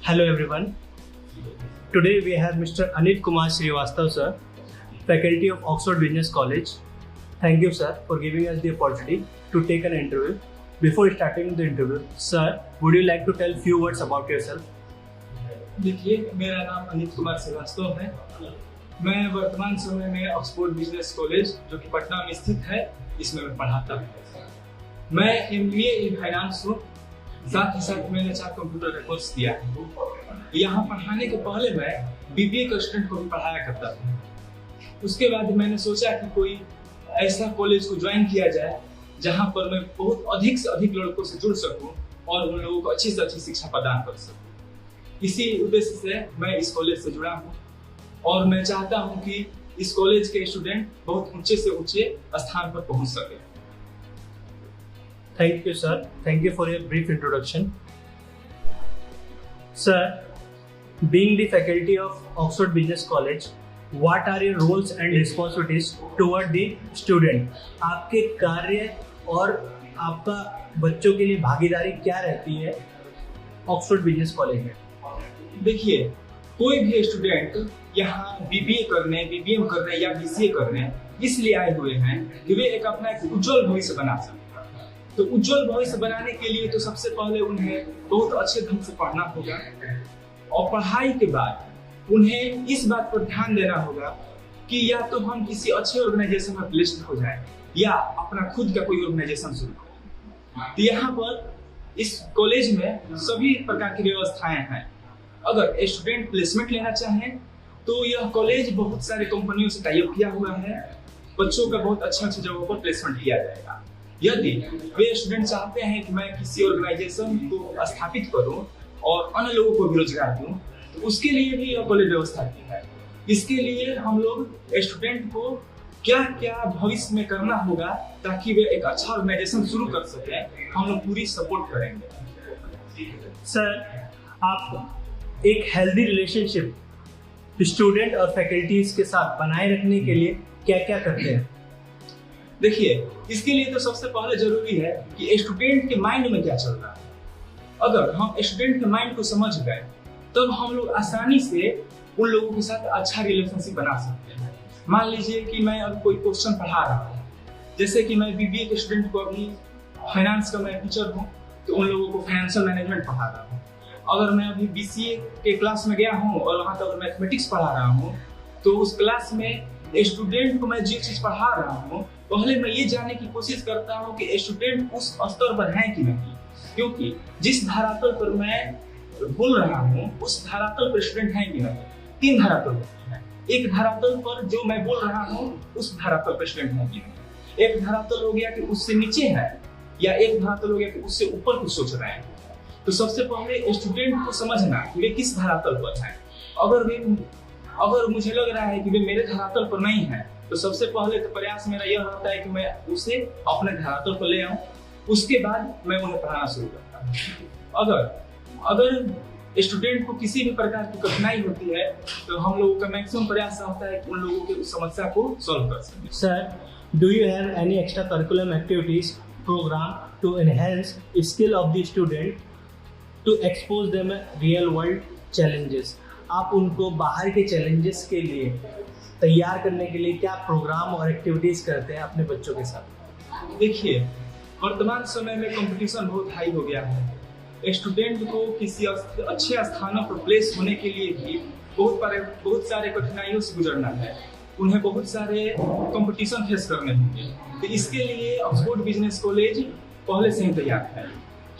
Hello everyone. Today we have Mr. Anit Kumar Srivastav sir, faculty of Oxford Business College. Thank you sir for giving us the opportunity to take an interview. Before starting the interview, sir, would you like to tell few words about yourself? देखिए, मेरा नाम अनित कुमार श्रीवास्तव है। मैं वर्तमान समय में Oxford business college जो कि पटना में स्थित है, इसमें मैं पढ़ाता हूँ। मैं MBA इन फाइनेंस हूँ। साथ ही साथ मैंने 4 कंप्यूटर का कोर्स किया है। यहाँ पढ़ाने के पहले मैं BBA का स्टूडेंट को भी पढ़ाया करता था। उसके बाद मैंने सोचा कि कोई ऐसा कॉलेज को ज्वाइन किया जाए जहाँ पर मैं बहुत अधिक से अधिक लड़कों से जुड़ सकूँ और उन लोगों को अच्छी से अच्छी शिक्षा प्रदान कर सकूँ। इसी उद्देश्य से मैं इस कॉलेज से जुड़ा हूँ और मैं चाहता हूँ कि इस कॉलेज के स्टूडेंट बहुत ऊंचे से ऊंचे स्थान पर पहुँच सके। Thank you sir. Thank you for your brief introduction. Sir, being the faculty of Oxford Business College, what are your roles and responsibilities toward the student? आपके कार्य और आपका बच्चों के लिए भागीदारी क्या रहती है ऑक्सफोर्ड बिजनेस कॉलेज में? देखिए, कोई भी स्टूडेंट यहाँ BBA करने, BBM करने या BCA करने इसलिए आए हुए हैं कि वे अपना एक उज्जवल भविष्य बना सकें। तो उज्जवल भविष्य बनाने के लिए तो सबसे पहले उन्हें बहुत अच्छे ढंग से पढ़ना होगा और पढ़ाई के बाद उन्हें इस बात पर ध्यान देना होगा कि या तो हम किसी अच्छे ऑर्गेनाइजेशन में प्लेस्ड हो जाएं या अपना खुद का कोई ऑर्गेनाइजेशन शुरू करें। तो यहाँ पर इस कॉलेज में सभी प्रकार की व्यवस्थाएं हैं। अगर स्टूडेंट प्लेसमेंट लेना चाहें तो यह कॉलेज बहुत सारे कंपनियों से टाई अप किया हुआ है। बच्चों का बहुत अच्छे जगहों पर प्लेसमेंट किया जाएगा। यदि वे स्टूडेंट चाहते हैं कि मैं किसी ऑर्गेनाइजेशन को स्थापित करूं और अन्य लोगों को भी रोजगार दूं, तो उसके लिए भी यह कॉलेज व्यवस्था की है। इसके लिए हम लोग स्टूडेंट को क्या क्या भविष्य में करना होगा ताकि वे एक अच्छा ऑर्गेनाइजेशन शुरू कर सके, हम लोग पूरी सपोर्ट करेंगे। सर, आप एक हेल्दी रिलेशनशिप स्टूडेंट और फैकल्टीज के साथ बनाए रखने के लिए क्या क्या करते हैं? देखिए, इसके लिए तो सबसे पहले जरूरी है कि स्टूडेंट के माइंड में क्या चल रहा है। अगर हम स्टूडेंट के माइंड को समझ गए तब हम लोग आसानी से उन लोगों के साथ अच्छा रिलेशनशिप बना सकते हैं। मान लीजिए कि मैं अब कोई क्वेश्चन पढ़ा रहा हूँ, जैसे कि मैं BBA के स्टूडेंट को अभी फाइनेंस का मैं टीचर हूँ तो उन लोगों को फाइनेंशियल मैनेजमेंट पढ़ा रहा हूँ। अगर मैं अभी BCA के क्लास में गया हूँ और वहाँ तक मैथमेटिक्स पढ़ा रहा हूँ तो उस क्लास में स्टूडेंट को मैं जो चीज पढ़ा रहा हूँ पहले मैं ये जानने की कोशिश करता हूँ कि स्टूडेंट उस स्तर पर है कि नहीं, क्योंकि जिस धरातल पर मैं बोल रहा हूँ उस धरातल पर स्टूडेंट है कि नहीं। 3 धरातल होते हैं। एक धरातल पर जो मैं बोल रहा हूँ उस धरातल पर स्टूडेंट है कि नहीं। एक धरातल हो गया कि उससे नीचे है या एक धरातल हो गया कि उससे ऊपर कुछ सोच रहे हैं। तो सबसे पहले स्टूडेंट को समझना कि वे किस धरातल पर है। अगर मुझे लग रहा है कि वे मेरे धरातल पर नहीं है तो सबसे पहले तो प्रयास मेरा यह रहता है कि मैं उसे अपने धरातल पर ले आऊं। उसके बाद मैं उन्हें पढ़ाना शुरू करता हूं। अगर स्टूडेंट को किसी भी प्रकार की कठिनाई होती है तो हम लोगों का मैक्सिमम प्रयास होता है कि उन लोगों की उस समस्या को सॉल्व कर सकें। Sir, do you have any extra curriculum activities program to enhance skill of the student to expose them real world challenges? आप उनको बाहर के चैलेंजेस के लिए तैयार करने के लिए क्या प्रोग्राम और एक्टिविटीज करते हैं अपने बच्चों के साथ? देखिए, वर्तमान समय में कंपटीशन बहुत हाई हो गया है। स्टूडेंट को किसी अच्छे स्थानों पर प्लेस होने के लिए भी बहुत सारे कठिनाइयों से गुजरना है। उन्हें बहुत सारे कंपटीशन फेस करने होंगे। तो इसके लिए ऑक्सफोर्ड बिजनेस कॉलेज पहले से ही तैयार है।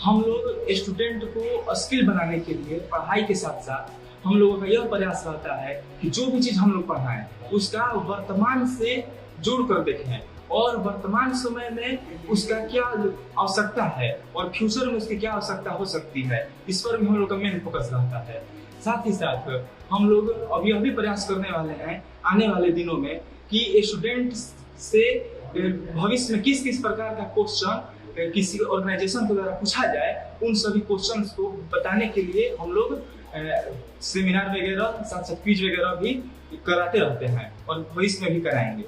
हम लोग स्टूडेंट को स्किल बनाने के लिए पढ़ाई के साथ साथ हम लोगों का यह प्रयास रहता है कि जो भी चीज हम लोग पढ़ाएं उसका वर्तमान से जोड़ कर देखें और वर्तमान समय में उसका क्या आवश्यकता है और फ्यूचर में उसकी क्या आवश्यकता हो सकती है, इस पर भी हम लोग का मेन फोकस रहता है। साथ ही साथ हम लोग अभी प्रयास करने वाले हैं आने वाले दिनों में कि स्टूडेंट से भविष्य में किस किस प्रकार का क्वेश्चन किसी ऑर्गेनाइजेशन के द्वारा पूछा जाए, उन सभी क्वेश्चंस को बताने के लिए हम लोग सेमिनार वगैरह साथ साथ क्विज वगैरह भी कराते रहते हैं और भविष्य में भी कराएंगे।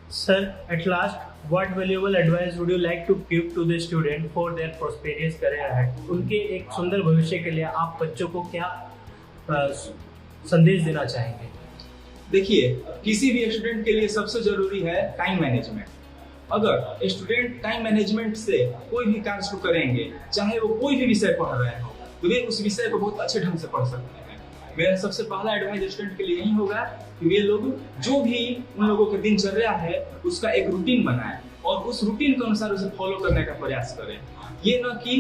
Sir, at last, what valuable advice would you like to give to the student for their prosperous career ahead? उनके एक सुंदर भविष्य के लिए आप बच्चों को क्या संदेश देना चाहेंगे? देखिए, किसी भी स्टूडेंट के लिए सबसे जरूरी है टाइम मैनेजमेंट। अगर स्टूडेंट टाइम मैनेजमेंट से कोई भी कार्य शुरू करेंगे, चाहे वो कोई भी विषय पढ़ रहे हो, तो वे उस विषय को बहुत अच्छे ढंग से पढ़ सकते हैं। मेरा सबसे पहला एडवाइस स्टूडेंट के लिए यही होगा कि वे लोग जो भी उन लोगों की दिनचर्या है उसका एक रूटीन बनाएं और उस रूटीन के अनुसार उसे फॉलो करने का प्रयास करें। ये न कि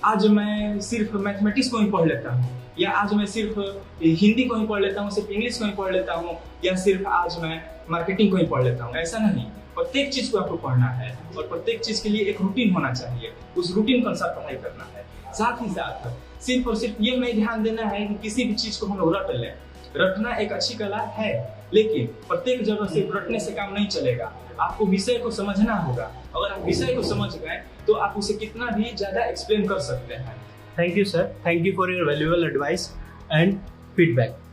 आज मैं सिर्फ मैथमेटिक्स को ही पढ़ लेता हूँ, या आज मैं सिर्फ हिंदी को ही पढ़ लेता हूँ, सिर्फ इंग्लिश को ही पढ़ लेता हूँ, या सिर्फ आज मैं मार्केटिंग को ही पढ़ लेता हूँ। ऐसा नहीं, प्रत्येक चीज को आपको पढ़ना है और प्रत्येक चीज के लिए एक रूटीन होना चाहिए। उस रूटीन के अनुसार पढ़ाई करना है। साथ ही साथ सिर्फ और सिर्फ ये नहीं ध्यान देना है कि किसी भी चीज को हम लोग रट लें। रटना एक अच्छी कला है, लेकिन प्रत्येक जगह सिर्फ रटने से काम नहीं चलेगा। आपको विषय को समझना होगा। अगर आप विषय को समझ गए तो आप उसे कितना भी ज्यादा एक्सप्लेन कर सकते हैं। Thank you, sir. Thank you for your valuable advice and feedback.